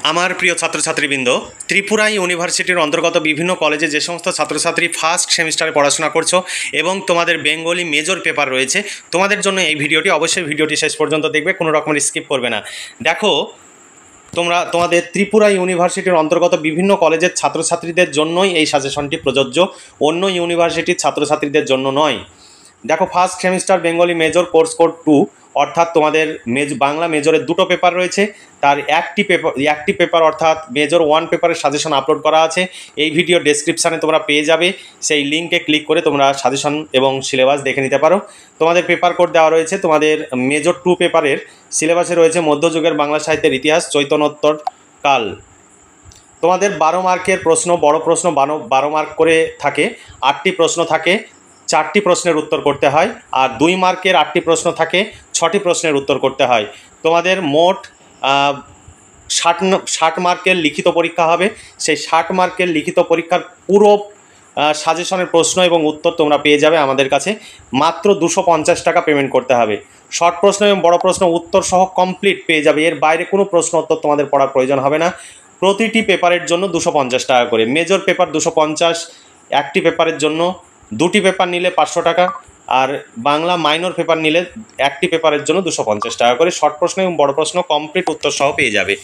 আমার প্রিয় ছাত্রছাত্রীবৃন্দ, ত্রিপুরা ইউনিভার্সিটির অন্তর্গত বিভিন্ন কলেজে যে সমস্ত ছাত্রছাত্রী ফার্স্ট সেমিস্টারে পড়াশোনা করছো এবং তোমাদের বেঙ্গলি মেজর পেপার রয়েছে, তোমাদের জন্য এই ভিডিওটি অবশ্যই ভিডিওটি শেষ পর্যন্ত দেখবে, কোনো রকমের স্কিপ করবে না। দেখো, তোমাদের ত্রিপুরা ইউনিভার্সিটির অন্তর্গত বিভিন্ন কলেজের ছাত্রছাত্রীদের জন্যই এই সাজেশনটি প্রযোজ্য, অন্য ইউনিভার্সিটির ছাত্রছাত্রীদের জন্য নয়। দেখো, first semester Bengali major course code 2, অর্থাৎ তোমাদের বাংলা মেজরের দুটো পেপার রয়েছে, তার একটি পেপার অর্থাৎ মেজর 1 পেপারের সাজেশন আপলোড করা আছে। এই ভিডিও ডেসক্রিপশানে তোমরা পেয়ে যাবে, সেই লিঙ্কে ক্লিক করে তোমরা সাজেশন এবং সিলেবাস দেখে নিতে পারো। তোমাদের পেপার কোড দেওয়া রয়েছে। তোমাদের মেজর 2 পেপারের সিলেবাসে রয়েছে মধ্যযুগের বাংলা সাহিত্যের ইতিহাস, চৈতন্যোত্তর কাল। তোমাদের 12 মার্কের প্রশ্ন, বড় প্রশ্ন 12 মার্ক করে থাকে, 8টি প্রশ্ন থাকে, 4টি প্রশ্নের উত্তর করতে হয়, আর 2 মার্কের 8টি প্রশ্ন থাকে, 6টি প্রশ্নের উত্তর করতে হয়। তোমাদের মোট 60 মার্কের লিখিত পরীক্ষা হবে। সেই 60 মার্কের লিখিত পরীক্ষার পুরো সাজেশনের প্রশ্ন এবং উত্তর তোমরা পেয়ে যাবে আমাদের কাছে। মাত্র 250 টাকা পেমেন্ট করতে হবে। শর্ট প্রশ্ন এবং বড় প্রশ্ন উত্তর সহ কমপ্লিট পেয়ে যাবে, এর বাইরে কোনো প্রশ্ন উত্তর তোমাদের পড়ার প্রয়োজন হবে না। প্রতিটি পেপারের জন্য 250 টাকা করে। মেজর পেপার 250, একটি পেপারের জন্য, 2টি পেপার নিলে 500 টাকা, আর বাংলা মাইনর পেপার নিলে একটি পেপারের জন্য 250 টাকা করে। শর্ট প্রশ্ন এবং বড় প্রশ্ন কমপ্লিট উত্তর সহ পেয়ে যাবে।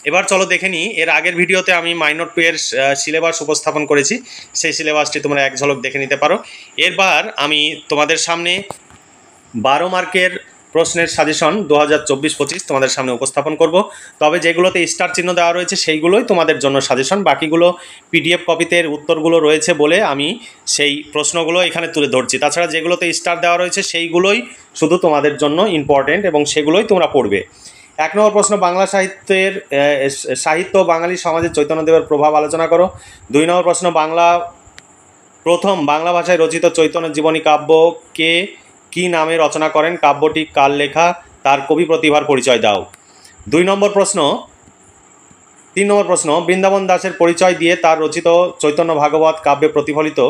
এবার চলো দেখে নিই, এর আগের ভিডিওতে আমি মাইনর 2 এর সিলেবাস উপস্থাপন করেছি, সেই সিলেবাসটি তোমরা এক ঝলক দেখে নিতে পারো। এরবার আমি তোমাদের সামনে 12 মার্কের প্রশ্নের সাজেশন 2024-25 তোমাদের সামনে উপস্থাপন করব। তবে যেগুলোতে স্টার চিহ্ন দেওয়া রয়েছে সেইগুলোই তোমাদের জন্য সাজেশন, বাকিগুলো পিডিএফ কপিতে উত্তরগুলো রয়েছে বলে আমি সেই প্রশ্নগুলো এখানে তুলে ধরছি। তাছাড়া যেগুলোতে স্টার দেওয়া রয়েছে সেইগুলোই শুধু তোমাদের জন্য ইম্পর্টেন্ট এবং সেগুলোই তোমরা পড়বে। 1 নম্বর প্রশ্ন, বাংলা সাহিত্য বাঙালি সমাজে চৈতন্যদেবের প্রভাব আলোচনা করো। 2 নম্বর প্রশ্ন, প্রথম বাংলা ভাষায় রচিত চৈতন্য জীবনী কাব্যকে কি নামে রচনা করেন? কাব্যটি কার লেখা? তার কবি প্রতিভার পরিচয় দাও। 3 নম্বর প্রশ্ন, বৃন্দাবন দাসের পরিচয় দিয়ে তার রচিত চৈতন্য ভাগবত কাব্যে প্রতিফলিত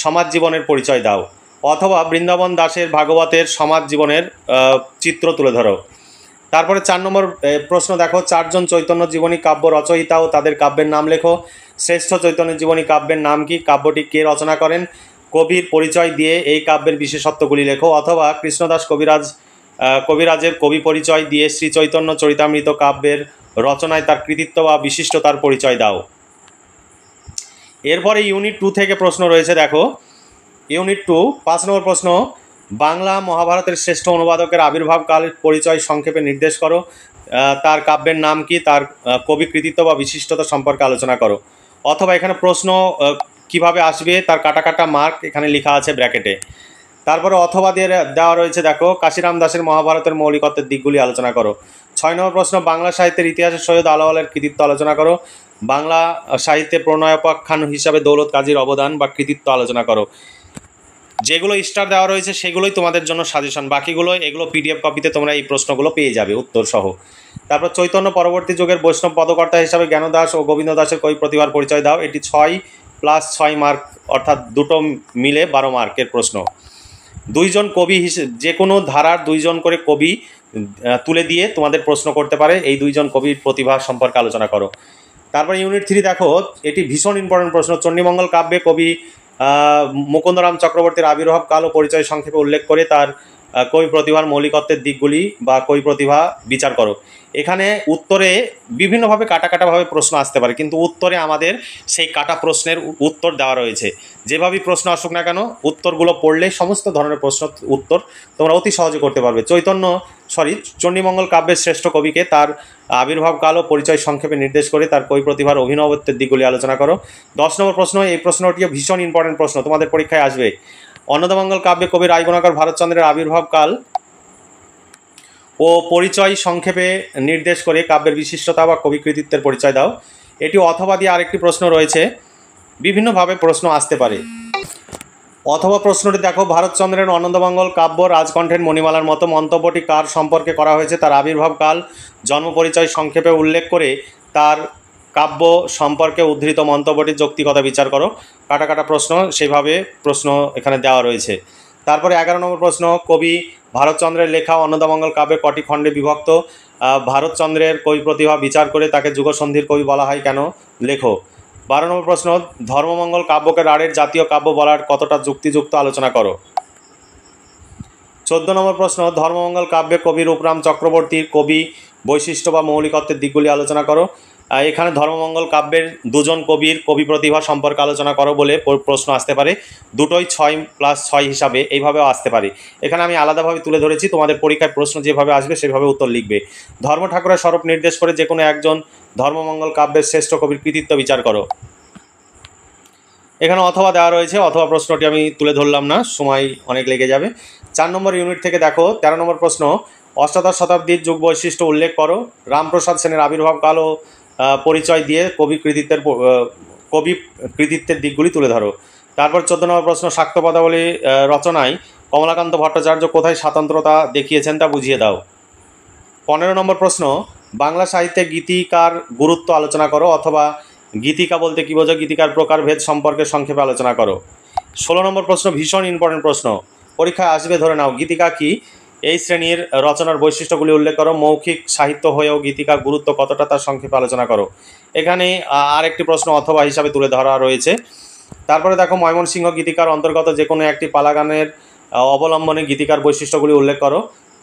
সমাজ জীবনের পরিচয় দাও, অথবা বৃন্দাবন দাসের ভাগবতের সমাজ জীবনের চিত্র তুলে ধরো। তারপরে 4 নম্বর প্রশ্ন দেখো, 4 জন চৈতন্য জীবনী কাব্য রচয়িতা ও তাদের কাব্যের নাম লেখো। শ্রেষ্ঠ চৈতন্য জীবনী কাব্যের নাম কি? কাব্যটি কে রচনা করেন? কবির পরিচয় দিয়ে এই কাব্যের বিশেষত্বগুলি লেখো, অথবা কৃষ্ণদাস কবিরাজের কবি পরিচয় দিয়ে শ্রী চৈতন্য চরিতামৃত কাব্যের রচনায় তার কৃতিত্ব বা বিশিষ্টতার পরিচয় দাও। এরপরে ইউনিট 2 থেকে প্রশ্ন রয়েছে। দেখো, ইউনিট 2 5 নম্বর প্রশ্ন, বাংলা মহাভারতের শ্রেষ্ঠ অনুবাদকের আবির্ভাবকালের পরিচয় সংক্ষেপে নির্দেশ করো। তার কাব্যের নাম কি? তার কবি কৃতিত্ব বা বিশিষ্টতা সম্পর্কে আলোচনা করো। অথবা এখানে প্রশ্ন কিভাবে আসবে তার কাটা মার্ক এখানে লেখা আছে ব্র্যাকেটে। তারপরে অথবা দিয়ে দেওয়া রয়েছে। দেখো, কাশিরাম দাসের মহাভারতের মৌলিকত্বের দিকগুলি আলোচনা করো। 6 নম্বর প্রশ্ন, বাংলা সাহিত্যের ইতিহাসে সৈয়দ আলাওলের কৃতিত্ব আলোচনা করো। বাংলা সাহিত্যে প্রণয়োপাখ্যান হিসাবে দৌলত কাজীর অবদান বা কৃতিত্ব আলোচনা করো। যেগুলো স্টার দেওয়া রয়েছে সেগুলোই তোমাদের জন্য সাজেশন, বাকিগুলো এগুলো পিডিএফ কপিতে তোমরা এই প্রশ্নগুলো পেয়ে যাবে উত্তর সহ। তারপর চৈতন্য পরবর্তী যুগের বৈষ্ণব পদকর্তা হিসাবে জ্ঞানদাস ও গোবিন্দ দাসের কবি প্রতিভার পরিচয় দাও। এটি 6 + 6 মার্ক, অর্থাৎ দুটো মিলে 12 মার্কের প্রশ্ন। 2 জন কবি যে কোনো ধারার 2 জন করে কবি তুলে দিয়ে তোমাদের প্রশ্ন করতে পারে, এই 2 জন কবির প্রতিভা সম্পর্কে আলোচনা করো। তারপর ইউনিট 3 দেখো, এটি ভীষণ ইম্পর্টেন্ট প্রশ্ন, চণ্ডীমঙ্গল কাব্যে কবি মুকুন্দরাম চক্রবর্তীর আবির্ভাব কাল ও পরিচয় সংক্ষেপে উল্লেখ করে তার কবি প্রতিভার মৌলিকত্বের দিকগুলি বা কবি প্রতিভা বিচার করো। এখানে উত্তরে বিভিন্নভাবে কাটাভাবে প্রশ্ন আসতে পারে, কিন্তু উত্তরে আমাদের সেই কাটা প্রশ্নের উত্তর দেওয়া রয়েছে। যেভাবেই প্রশ্ন আসুক না কেন, উত্তরগুলো পড়লে সমস্ত ধরনের প্রশ্ন উত্তর তোমরা অতি সহজে করতে পারবে। চণ্ডীমঙ্গল কাব্যের শ্রেষ্ঠ কবিকে, তার আবির্ভাব কাল ও পরিচয় সংক্ষেপে নির্দেশ করে তার কবি প্রতিভার অভিনবত্বের দিকগুলি আলোচনা করো। 10 নম্বর প্রশ্ন, এই প্রশ্নটিও ভীষণ ইম্পর্টেন্ট প্রশ্ন, তোমাদের পরীক্ষায় আসবে। অন্নদামঙ্গল কাব্যে কবি রায়গুণাকর ভারতচন্দ্রের আবির্ভাব কাল ও পরিচয় সংক্ষেপে নির্দেশ করে কাব্যের বিশিষ্টতা বা কবি কৃতিত্বের পরিচয় দাও। এটি অথবা দিয়ে আরেকটি প্রশ্ন রয়েছে, বিভিন্নভাবে প্রশ্ন আসতে পারে। অথবা প্রশ্নটি দেখো, ভারতচন্দ্রের অনন্দমঙ্গল কাব্য রাজকণ্ঠের মণিমালার মতো মন্তব্যটি কার সম্পর্কে করা হয়েছে? তার আবির্ভাব কাল, জন্ম পরিচয় সংক্ষেপে উল্লেখ করে তার কাব্য সম্পর্কে উদ্ধৃত মন্তব্যটির যৌক্তিকতা বিচার করো। কাটা প্রশ্ন, সেইভাবে প্রশ্ন এখানে দেওয়া রয়েছে। তারপরে 11 নম্বর প্রশ্ন, কবি ভারতচন্দ্রের লেখা অন্নদামঙ্গল কাব্যে কটি খণ্ডে বিভক্ত? ভারতচন্দ্রের কবি প্রতিভা বিচার করে তাকে যুগসন্ধির কবি বলা হয় কেন? লেখো। 12 নম্বর প্রশ্ন, ধর্মমঙ্গল কাব্যকে রাঢ়ের জাতীয় কাব্য বলার কতটা যুক্তিযুক্ত আলোচনা করো। 14 নম্বর প্রশ্ন, ধর্মমঙ্গল কাব্যে কবি রূপরাম চক্রবর্তীর কবি বৈশিষ্ট্য বা মৌলিকত্বের দিকগুলি আলোচনা করো। এখানে ধর্মমঙ্গল কাব্যের দুজন কবির কবি প্রতিভা সম্পর্কে আলোচনা করো বলে প্রশ্ন আসতে পারে। দুটোই 6+6 হিসাবে এইভাবেও আসতে পারে। এখানে আমি আলাদাভাবে তুলে ধরেছি, তোমাদের পরীক্ষায় প্রশ্ন যেভাবে আসবে সেভাবে উত্তর লিখবে। ধর্ম ঠাকুরের স্বরূপ নির্দেশ করে যে কোনো একজন ধর্মমঙ্গল কাব্যের শ্রেষ্ঠ কবির কৃতিত্ব বিচার করো। এখানে অথবা দেওয়া রয়েছে, অথবা প্রশ্নটি আমি তুলে ধরলাম না, সময় অনেক লেগে যাবে। 4 নম্বর ইউনিট থেকে দেখো 13 নম্বর প্রশ্ন, অষ্টাদশ শতাব্দীর যুগ বৈশিষ্ট্য উল্লেখ করো। রামপ্রসাদ সেনের আবির্ভাবকাল ও পরিচয় দিয়ে কবি কৃতিত্বের দিকগুলি তুলে ধরো। তারপর 14 নম্বর প্রশ্ন, শাক্ত পদাবলী রচনায় কমলাকান্ত ভট্টাচার্য কোথায় স্বাতন্ত্রতা দেখিয়েছেন তা বুঝিয়ে দাও। 15 নম্বর প্রশ্ন, বাংলা সাহিত্যে গীতিকার গুরুত্ব আলোচনা করো, অথবা গীতিকা বলতে কী বোঝো, গীতিকার প্রকারভেদ সম্পর্কে সংক্ষেপে আলোচনা করো। 16 নম্বর প্রশ্ন, ভীষণ ইম্পর্টেন্ট প্রশ্ন, পরীক্ষায় আসবে ধরে নাও। গীতিকা কি? এই শ্রেণীর রচনার বৈশিষ্ট্যগুলি উল্লেখ করো। মৌখিক সাহিত্য হয়েও গীতিকার গুরুত্ব কতটা তার সংক্ষেপে আলোচনা করো। এখানে আরেকটি প্রশ্ন অথবা হিসাবে তুলে ধরা রয়েছে। তারপরে দেখো, ময়মনসিংহ গীতিকার অন্তর্গত যে কোনো একটি পালাগানের অবলম্বনে গীতিকার বৈশিষ্ট্যগুলি উল্লেখ করো।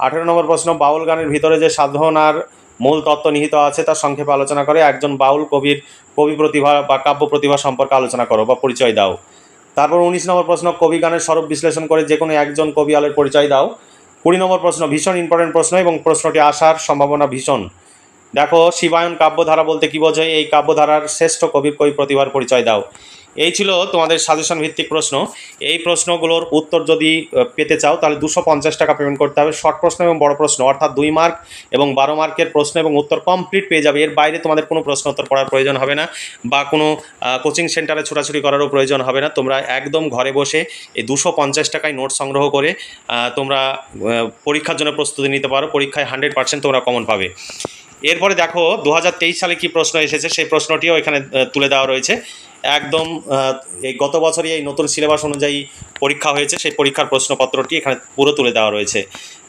18 নম্বর প্রশ্ন, বাউল গানের ভিতরে যে সাধনার মূল তত্ত্ব নিহিত আছে তার সংক্ষেপে আলোচনা করে একজন বাউল কবির কবি প্রতিভা বা কাব্য প্রতিভা সম্পর্কে আলোচনা করো বা পরিচয় দাও। তারপর 19 নম্বর প্রশ্ন, কবি গানের স্বরূপ বিশ্লেষণ করে যে কোনো একজন কবিয়ালের পরিচয় দাও। 20 নম্বর প্রশ্ন, ভীষণ ইম্পর্টেন্ট প্রশ্ন এবং প্রশ্নটি আসার সম্ভাবনা ভীষণ। দেখো, শিবায়ন কাব্যধারা বলতে কী বোঝায়, এই কাব্যধারার শ্রেষ্ঠ কবি প্রতিভার পরিচয় দাও। এই ছিল তোমাদের সাজেশন ভিত্তিক প্রশ্ন। এই প্রশ্নগুলোর উত্তর যদি পেতে চাও তাহলে 250 টাকা পেমেন্ট করতে হবে। শর্ট প্রশ্ন এবং বড় প্রশ্ন অর্থাৎ 2 মার্ক এবং 12 মার্কের প্রশ্ন এবং উত্তর কমপ্লিট পেয়ে যাবে। এর বাইরে তোমাদের কোনো প্রশ্ন উত্তর পড়ার প্রয়োজন হবে না বা কোনো কোচিং সেন্টারে ছোটাছুটি করারও প্রয়োজন হবে না। তোমরা একদম ঘরে বসে এই 250 টাকায় নোট সংগ্রহ করে তোমরা পরীক্ষার জন্য প্রস্তুতি নিতে পারো। পরীক্ষায় 100% তোমরা কমন পাবে। এরপরে দেখো 2023 সালে কি প্রশ্ন এসেছে সেই প্রশ্নটিও এখানে তুলে দেওয়া রয়েছে। একদম এই গত বছরই এই নতুন সিলেবাস অনুযায়ী পরীক্ষা হয়েছে, সেই পরীক্ষার প্রশ্নপত্রটি এখানে পুরো তুলে দেওয়া রয়েছে।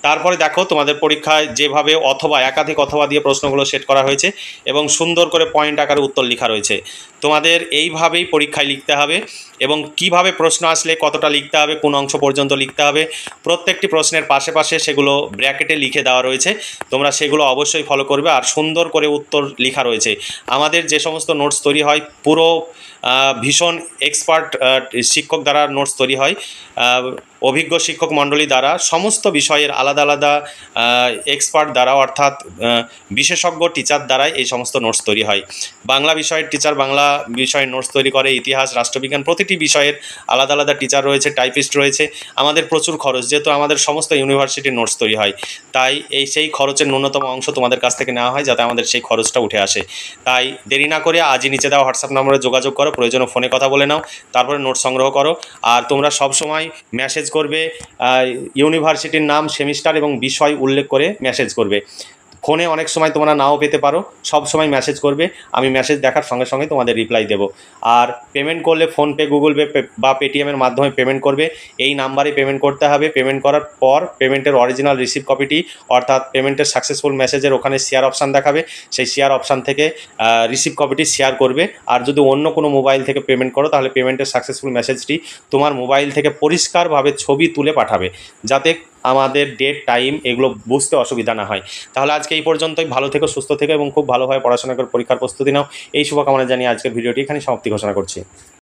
তারপরে দেখো, তোমাদের পরীক্ষায় যেভাবে অথবা একাধিক অথবা দিয়ে প্রশ্নগুলো সেট করা হয়েছে এবং সুন্দর করে পয়েন্ট আকারে উত্তর লেখা রয়েছে। তোমাদের এইভাবেই পরীক্ষায় লিখতে হবে এবং কিভাবে প্রশ্ন আসলে কতটা লিখতে হবে, কোন অংশ পর্যন্ত লিখতে হবে, প্রত্যেকটি প্রশ্নের পাশে পাশে সেগুলো ব্র্যাকেটে লিখে দেওয়া রয়েছে। তোমরা সেগুলো অবশ্যই ফলো করবে আর সুন্দর করে উত্তর লেখা রয়েছে। আমাদের যে সমস্ত নোটস তৈরি হয় পুরো ভীষণ এক্সপার্ট শিক্ষক দ্বারা নোটস তৈরি হয়, অভিজ্ঞ শিক্ষক মণ্ডলী দ্বারা, সমস্ত বিষয়ের আলাদা আলাদা এক্সপার্ট দ্বারা অর্থাৎ বিশেষজ্ঞ টিচার দ্বারাই এই সমস্ত নোটস তৈরি হয়। বাংলা বিষয়ের টিচার বাংলা বিষয়ের নোটস তৈরি করে, ইতিহাস, রাষ্ট্রবিজ্ঞান প্রতিটি বিষয়ের আলাদা আলাদা টিচার রয়েছে, টাইপিস্ট রয়েছে। আমাদের প্রচুর খরচ, যেহেতু আমাদের সমস্ত ইউনিভার্সিটির নোটস তৈরি হয়, তাই সেই খরচের ন্যূনতম অংশ তোমাদের কাছ থেকে নেওয়া হয় যাতে আমাদের সেই খরচটা উঠে আসে। তাই দেরি না করে আজই নিচে দেওয়া হোয়াটসঅ্যাপ নম্বরে যোগাযোগ করো, প্রয়োজনে ফোনে কথা বলে নাও, তারপরে নোট সংগ্রহ করো। আর তোমরা সবসময় মেসেজ করবে, ইউনিভার্সিটির নাম, সেমিস্টার এবং বিষয় উল্লেখ করে মেসেজ করবে। ফোনে অনেক সময় তোমরা নাও পেতে পারো, সব সময় মেসেজ করবে, আমি মেসেজ দেখার সঙ্গে সঙ্গে তোমাদের রিপ্লাই দেব। আর পেমেন্ট করলে ফোনপে, গুগল পে বা পেটিএমের মাধ্যমে পেমেন্ট করবে। এই নাম্বারে পেমেন্ট করতে হবে। পেমেন্ট করার পর পেমেন্টের অরিজিনাল রিসিভ কপিটি অর্থাৎ পেমেন্টের সাকসেসফুল মেসেজের ওখানে শেয়ার অপশান দেখাবে, সেই শেয়ার অপশান থেকে রিসিভ কপিটি শেয়ার করবে। আর যদি অন্য কোনো মোবাইল থেকে পেমেন্ট করো তাহলে পেমেন্টের সাকসেসফুল মেসেজটি তোমার মোবাইল থেকে পরিষ্কারভাবে ছবি তুলে পাঠাবে, যাতে আমাদের ডেট, টাইম এগুলো বুঝতে অসুবিধা না হয়। তাহলে আজকে এই পর্যন্তই। ভালো থেকো, সুস্থ থেকো এবং খুব ভালোভাবে পড়াশোনা করে পরীক্ষার প্রস্তুতি নাও। এই শুভকামনা জানিয়ে আজকের ভিডিওটি এখানে সমাপ্তি ঘোষণা করছি।